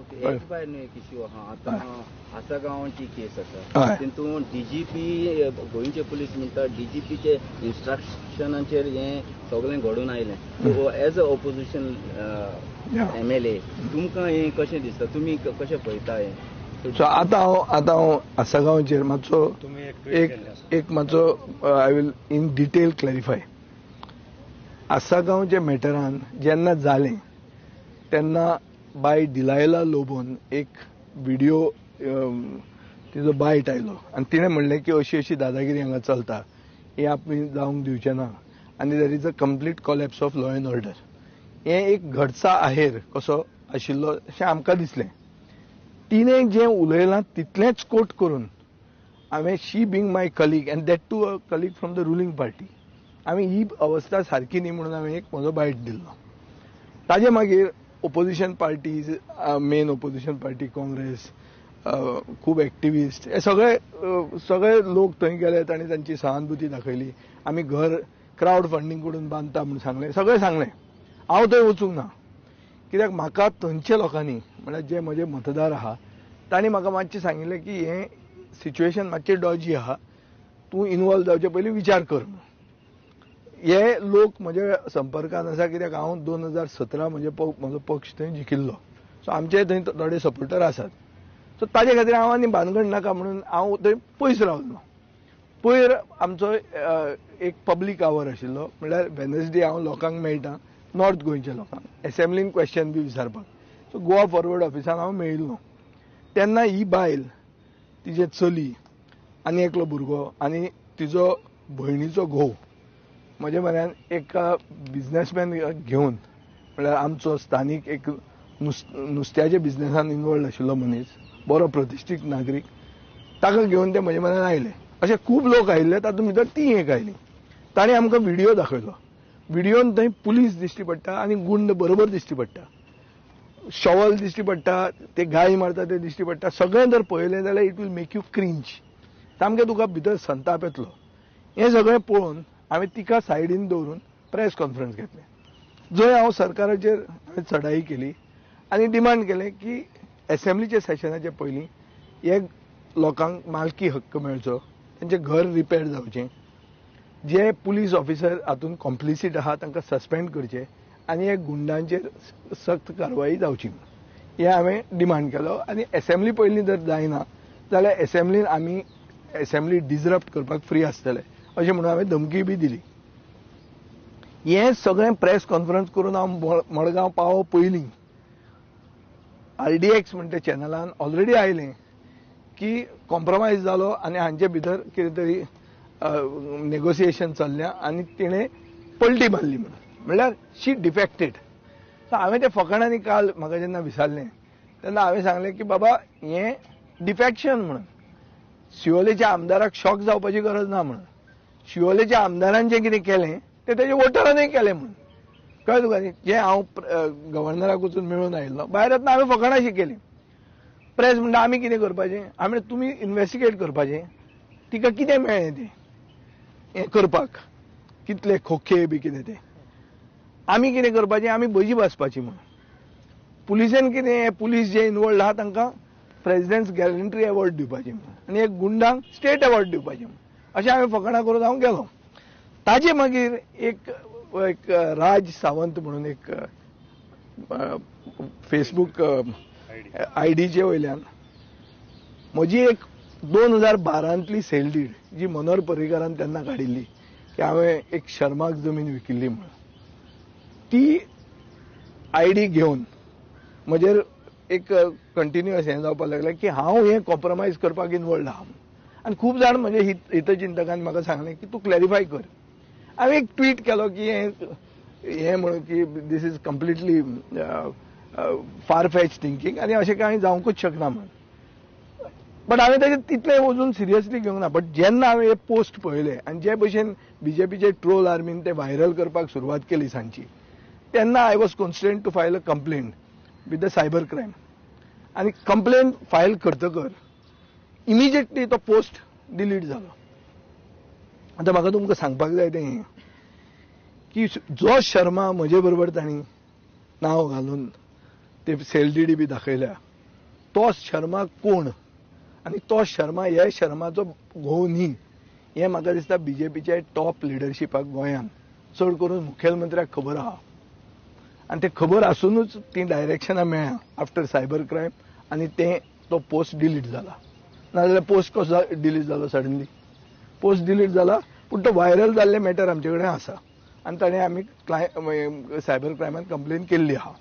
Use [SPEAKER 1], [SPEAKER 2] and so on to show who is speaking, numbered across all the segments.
[SPEAKER 1] एक भायर एक इश्यू आहा आतां आसा गांवाची केस आसा तितून डीजीपी गोंयचे पुलीस म्हणटा डीजीपीचे इन्स्ट्रक्शनाचेर हें सगळें घडून आयलें. So as a opposition MLA तुमकां हें कशें दिसता, तुमी कशें पळयता हें?
[SPEAKER 2] सो आतां हांव आसागांवचेर मातसो एक मातसो I will in detail clarify. आसागांवच्या मॅटरान जेन्ना जालें तेन्ना बाय डिलायला लोबोन एक व्हिडिओ तिजो बायट आयलो आनी तिणें म्हणलें की अशी अशी दादागिरी हांगा चलता, हें आमी जावंक दिवचें ना आनी there is a complete collapse of law end order. हें एक घडचा आहेर कसो आशिल्लो अशें आमकां दिसलें. तिणें जें उलयलां तितलेंच कोट करून हांवें she being my colleague and that too a colleague from the ruling party हांवें ही अवस्था सारकी न्ही म्हणून हांवें एक म्हजो बायट दिल्लो. ताजे मागीर opposition parties, main opposition party Congress, खूब एक्टिविस्ट, हे सगळे लोक थंय गेले आनी तांची सहानुभूती दाखयली. आमी घर क्रावड फंडींग करून बांदता म्हणून सांगलें, सगळें सांगलें. हांव थंय वचूंक ना कित्याक म्हाका थंयच्या लोकांनी म्हळ्यार जे म्हजे मतदार आहा तांणी म्हाका मातशें सांगिल्लें की हें सिच्युएशन मातशें डॉजी आहा, तूं इनवॉल्व जावचे पयलीं विचार कर. हे लोक म्हज्या संपर्कांत आसा कित्याक हांव 2017 म्हजो पक्ष थंय जिखिल्लो. सो आमचे थंय थोडे सपोर्टर आसात. सो ताजे खातीर हांव आनी भानगड नाका म्हणून हांव थंय पयस रावलो. पयर आमचो एक पब्लीक आवर आशिल्लो, म्हणल्यार वेनसडे हांव लोकांक मेळटा, नॉर्थ गोंयच्या लोकांक एसेंब्लीन क्वेश्चन बी विचारपाक. सो गोवा फॉरवर्ड ऑफिसान हांव मेळिल्लो. तेन्ना ही बायल, तिजे चली आनी एकलो भुरगो आनी तिजो भयणीचो घोव म्हजे म्हऱ्यान एक बिझनेसमॅन घेवन, म्हळ्यार आमचो स्थानीक एक नुस्त्याच्या बिझनेसान इनवॉल्ड आशिल्लो मनीस, बरो प्रतिश्ठीत नागरीक, ताका घेवन ते म्हजे म्हऱ्यान आयले. अशे खूब लोक आयिल्ले, तातूंत भितर ती एक आयली. ताणें आमकां व्हिडिओ दाखयलो. व्हिडिओन थंय पुलीस दिश्टी पडटा आनी गुंड बरोबर दिश्टी पडटा, शॉवल दिश्टी पडटा, ते गाळी मारता ते दिश्टी पडटा. सगळें जर पळयलें जाल्यार it will make you cringe. सामकें तुका भितर संताप येतलो. हें सगळें पळोवन हांवें तिका सायडीन दवरून प्रेस कॉन्फरन्स घेतली, जंय हांव सरकाराचेर चडाई केली आनी डिमांड केलें की एसेंब्लीच्या सेशनाचे पयलीं हे लोकांक मालकी हक्क मेळचो, तांचें घर रिपेर जावचें, जे पुलीस ऑफिसर हातूंत कॉम्प्लिसीट आहा तांकां सस्पेंड करचें आनी हे गुंडांचेर सक्त कारवाई जावची. हें हांवें डिमांड केलो. आनी एसेंब्ली पयलीं जर जायना जाल्यार एसेंब्लीन आमी एसेंब्ली डिसरप्ट करपाक फ्री आसतले अशें म्हणून हांवें धमकी बी दिली. हें सगळें प्रेस कॉन्फरन्स करून हांव मडगांव पावो पयलीं RDX म्हणटा चॅनलान ऑलरेडी आयलें की कॉम्प्रोमायज जालो आनी हांचे भितर कितें तरी नेगोसिएशन चल्ल्या आनी तिणें पलटी मारली म्हणल्यार शी डिफेक्टेड. सो हांवें ते फकाणांनी काल म्हाका जेन्ना विचारलें तेन्ना हांवें सांगलें की बाबा हें डिफेक्शन म्हणून शिवोलेच्या आमदाराक शॉक जावपाची गरज ना म्हणून. शिवोलेच्या आमदारान जें कितें केलें तें तेजे वोटरांनीय केलें म्हणून. कळ्ळें तुका न्ही. जें हांव गव्हर्नराक वचून मेळून आयिल्लो, भायर येतना हांवें फकाणां अशी केली. प्रेस म्हणटा आमी कितें करपाचें, आमी तुमी इन्व्हेस्टिगेट करपाचें, तिका कितें मेळ्ळें तें हें करपाक, कितले खोखे बी कितें तें, आमी कितें करपाचें, आमी भजी भाजपाची म्हणून. पुलिसेन कितें, पुलीस जे इनवॉल्ड आहा तांकां प्रेसिडेंट्स गॅलंट्री अवॉर्ड दिवपाचें म्हणून आनी एक गुंडांक स्टेट अवॉर्ड दिवपाचें म्हणून अशें हांवें फकाणां करून हांव गेलो. ताजे मागीर एक राज सावंत म्हणून एक फेसबूक आयडीचे वयल्यान म्हजी एक 2012तली सेल डीड जी मनोहर पर्रीकारान तेन्ना काडिल्ली की हांवें एक शर्माक जमीन विकिल्ली म्हणून, ती आयडी घेवन म्हजेर एक कंटिन्युअस हें जावपाक लागलें की हांव हें कॉम्प्रोमायज करपाक इनवॉल्ड आहा. आनी खूब जाण म्हजे हितचिंतकान म्हाका सांगलें की तूं क्लॅरिफाय कर. हांवें एक ट्वीट केलो की हें म्हणून की दीस इज कंप्लिटली फार फॅच थिंकींग आनी अशें कांय जावंकूच शकना म्हणून. बट हांवें ताजें तितलें वचून सिरियसली घेवंक ना. बट जेन्ना हांवें हे पोस्ट पळयले आनी जे भशेन बीजेपीचे ट्रोल आर्मीन ते व्हायरल करपाक सुरवात केली सांजची, तेन्ना I was constrained to file a complaint with the cyber crime. आनी कंप्लेंट फायल करतकर इमिजिएटली तो पोस्ट डिलीट जालो. आतां म्हाका तुमकां सांगपाक जाय तें की जो शर्मा म्हजे बरोबर तांणी नांव घालून ते सेल डीडी बी दाखयल्या तो शर्मा कोण आनी तो शर्मा हे शर्माचो घोव न्ही हें म्हाका दिसता बीजेपीच्या टॉप लिडरशिपाक गोंयांत चड करून मुखेलमंत्र्याक खबर आहा आनी ते खबर आसूनच ती डायरेक्शनां मेळ्ळ्या आफ्टर सायबर क्रायम आनी तो पोस्ट डिलीट जाला. नाजाल्यार पोस्ट कसो डिलीट जालो सडनली? पोस्ट डिलीट जाला पूण तो व्हायरल जाल्ले मॅटर आमचे कडेन आसा आनी ताणें आमी सायबर क्रायमान कंप्लेन केल्ली आहा.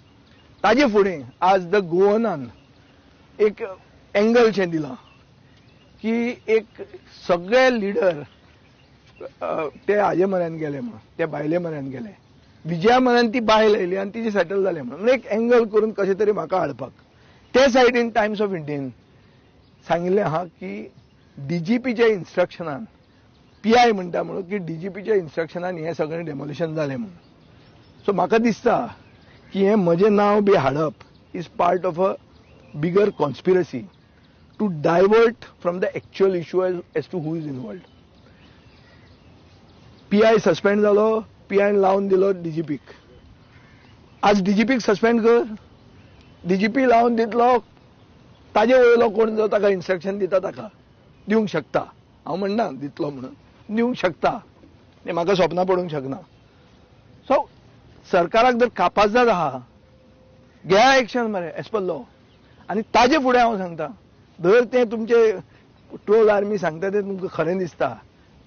[SPEAKER 2] ताजे फुडें आज द गोवनान एक एंगलशें दिलां की एक सगळे लिडर ते हाजे म्हऱ्यान गेले म्हणून, ते बायले म्हऱ्यान गेले, विजया म्हऱ्यान ती बायल आयली आनी तिचे सेटल जाले म्हणून एक एंगल करून कशें तरी म्हाका हाडपाक. ते सायडीन टायम्स ऑफ इंडियेन सांगिल्लें आहा की डीजीपीच्या इन्स्ट्रक्शनान पीआय म्हणटा म्हणून की डीजीपीच्या इन्स्ट्रक्शनान हें सगळें डेमोलिशन जालें म्हणून. सो म्हाका दिसता की हें म्हजें नांव बी हाडप is part of a bigger conspiracy to divert from the actual issue as to who is involved. PI suspend जालो, पीआयन लावन दिलो डीजीपीक. आज डीजीपीक सस्पेंड कर, डीजीपी लावन दितलो, ताजे वयलो कोण जो ताका इन्स्ट्रक्शन दिता ताका दिवंक शकता. हांव म्हणना दितलो म्हणून, दिवंक शकता, हें म्हाका स्वप्नां पडूंक शकना. सो सरकाराक जर कापाजत आहा घेया एक्शन मरे एज पर लॉ. आनी ताजे फुडें हांव सांगता जर ते तुमचे ट्रोल आर्मी सांगता ते तुमकां खरें दिसता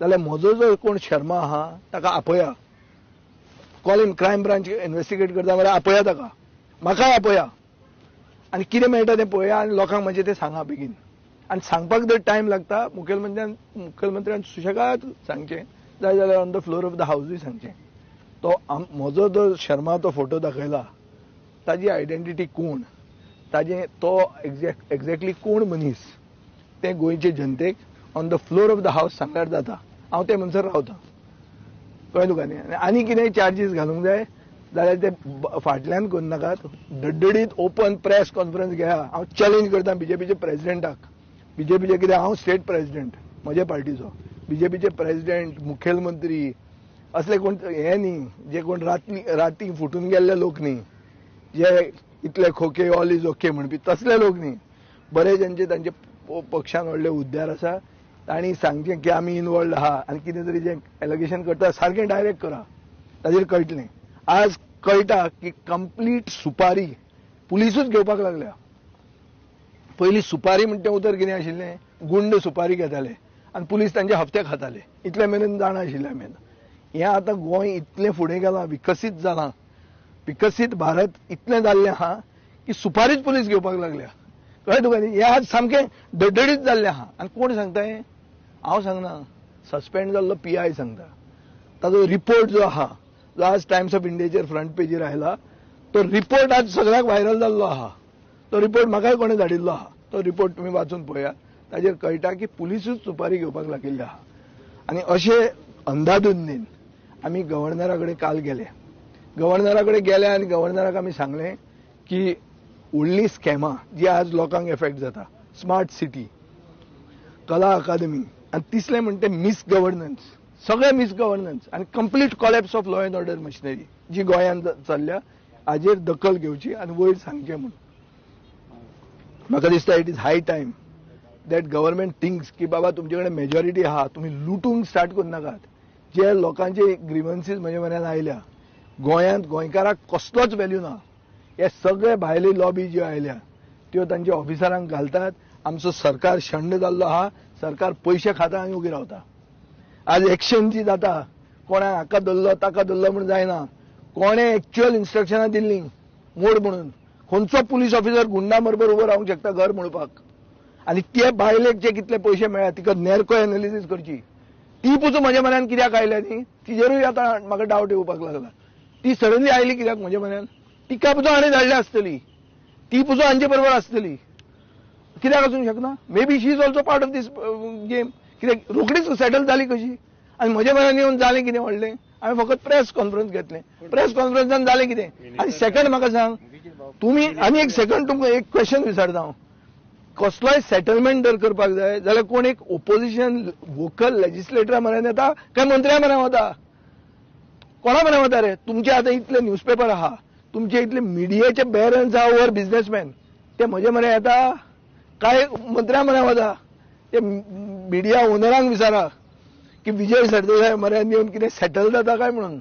[SPEAKER 2] जाल्यार म्हजो जो कोण शर्मा आहा ताका आपया. कॉल क्रायम ब्रांच इन्व्हेस्टिगेट करता मरे आपया ताका, म्हाकाय आपया आनी कितें मेळटा तें पळया आनी लोकांक मातशें तें सांगा बेगीन. आनी सांगपाक जर टायम लागता मुखेलमंत्र्यान सुशेगाद सांगचें, जाय जाल्यार on the floor of the हावजूय सांगचें. तो म्हजो जो शर्मा तो फोटो दाखयला ताजी आयडेंटिटी कोण, ताजें तो एक्झॅक्टली कोण मनीस तें गोंयचे जनतेक on the floor of the हावस सांगल्यार जाता. हांव ते म्हणसर रावतां, कळ्ळें तुका न्ही. आनी कितेंय चार्जीस घालूंक जाय जाल्यार ते फाटल्यान करूं नाकात. डडडीत ओपन प्रेस कॉन्फरन्स घेया. हांव चॅलेंज करता बीजेपीचे प्रेसिडेंटाक. बीजेपीचे कितें हांव स्टेट प्रेसिडेंट म्हज्या पार्टीचो, बीजेपीचे प्रेसिडेंट, मुखेलमंत्री असले कोण हे न्ही जे कोण राती फुटून गेल्ले लोक न्ही, जे इतले खोके ऑल इज ओके म्हणपी तसले लोक न्ही. बरे ज्यांचे तांचे पक्षान व्हडले हुद्द्यार आसा तांणी सांगचें की आमी इनवॉल्ड आहा आनी कितें तरी जें एलिगेशन करता सारकें डायरेक्ट करा, ताजेर कळटलें. आज कळटा की कंप्लीट सुपारी पुलिसूच घेवपाक लागल्या. पयलीं सुपारी म्हणटा तें उतर कितें आशिल्लें, गुंड सुपारी घेताले आनी पुलीस तांचे हप्ते खाताले, इतले मेरेन जाणा आशिल्लें आमी. हें आतां गोंय इतलें फुडें गेलां, विकसीत जालां, विकसीत भारत इतलें जाल्लें आहा की सुपारीच पुलीस घेवपाक लागल्या. कळ्ळें तुका न्ही. हें आज सामकें डडडीत जाल्लें आहा. आनी कोण सांगता हें? हांव सांगना, सस्पेंड जाल्लो पीआय सांगता. ताजो रिपोर्ट जो आहा जो आज टायम्स ऑफ इंडियाचेर फ्रंट पेजीर आयला तो रिपोर्ट आज सगळ्याक व्हायरल जाल्लो आहा. तो रिपोर्ट म्हाकाय कोणें धाडिल्लो आहा. तो रिपोर्ट तुमी वाचून पळया. ताजेर कळटा की पुलिसूच सुपारी घेवपाक लागिल्ली आहा. आनी अशे अंधाधुंदीन आमी गव्हर्नरा कडेन काल गेले. गव्हर्नरा कडेन गेले आनी गव्हर्नराक आमी सांगलें की व्हडलीं स्कॅमां जी आज लोकांक एफेक्ट जाता, स्मार्ट सिटी, कला अकादमी आनी तिसरें म्हणटा मिस गव्हर्नन्स, सगळें मिस गव्हर्नन्स आनी complete collapse of law and order machinery जी गोंयांत चल्ल्या हाजेर दखल घेवची आनी वयर सांगचें म्हणून. म्हाका दिसता it is hi time that government thinks की बाबा तुमचे कडेन मेजॉरिटी आहा, तुमी लुटूंक स्टार्ट करूं नाकात. जे लोकांचे ग्रिवन्सीस म्हजे म्हऱ्यान आयल्या, गोंयांत गोंयकाराक कसलोच व्हॅल्यू ना. हे सगळे भायले लॉबी ज्यो आयल्या त्यो तांच्या ऑफिसरांक घालतात. आमचो सरकार शंड जाल्लो आहा, सरकार पयशे खाता आनी उगी रावता. आज एक्शन जी जाता कोणा हाका धरलो ताका धरलो म्हणून जायना. कोणें एक्च्युअल इन्स्ट्रक्शनां दिल्लीं मोड म्हणून खंयचो पुलीस ऑफिसर गुंडा बरोबर उबो रावंक शकता घर म्हणपाक. आनी ते बायलेक जे कितले पयशे मेळ्ळा तिका नेरको एनालिसीस करची. ती पुजो म्हज्या म्हऱ्यान कित्याक आयल्या न्ही तिजेरूय आतां म्हाका डावट येवपाक लागला. ती सडनली आयली कित्याक म्हज्या म्हऱ्यान? तिका पुजो हाणें धाडली आसतली, ती पुजो हांचे बरोबर आसतली, कित्याक आसूंक शकना? Maybe she is also part of this game. कित्याक रोखडीच सेटल जाली कशी आनी म्हज्या म्हऱ्यान येवन जालें कितें व्हडलें? हांवें फकत प्रेस कॉन्फरन्स घेतलें. प्रेस कॉन्फरन्सान जालें कितें? आनी सेकंड म्हाका सांग तुमी आनी एक सेकंड तुमकां एक क्वेश्चन विचारता हांव. कसलोय सेटलमेंट जर करपाक जाय जाल्यार कोण एक ओपोजिशन वोकल लेजिस्लेटरा म्हऱ्यान येता काय मंत्र्या म्हऱ्यान वता? कोणा म्हऱ्यान वता रे? तुमचे आतां इतले न्यूजपेपर आहा, तुमचे इतले मिडियाचे बेरन्स आहा ओवर बिझनेसमॅन, ते म्हजे म्हऱ्यान येता? काय मंत्र्या म्हऱ्या वता ते मिडिया ओनरांक विचारा की विजय सरदेसाय म्हऱ्यान येवन कितें सेटल जाता काय म्हणून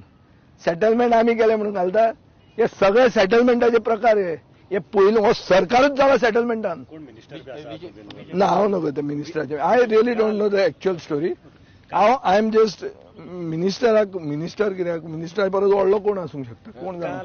[SPEAKER 2] सेटलमेंट आमी केले म्हणून घालता हे सगळे सेटलमेंटाचे प्रकार हे पयलो हो सरकारच जाला सेटलमेंटान ना हांव नगो ते मिनिस्टराचे I really don't know the actual story I am just minister कित्याक मिनिस्टर परस व्हडलो कोण आसूंक शकता कोण जाणा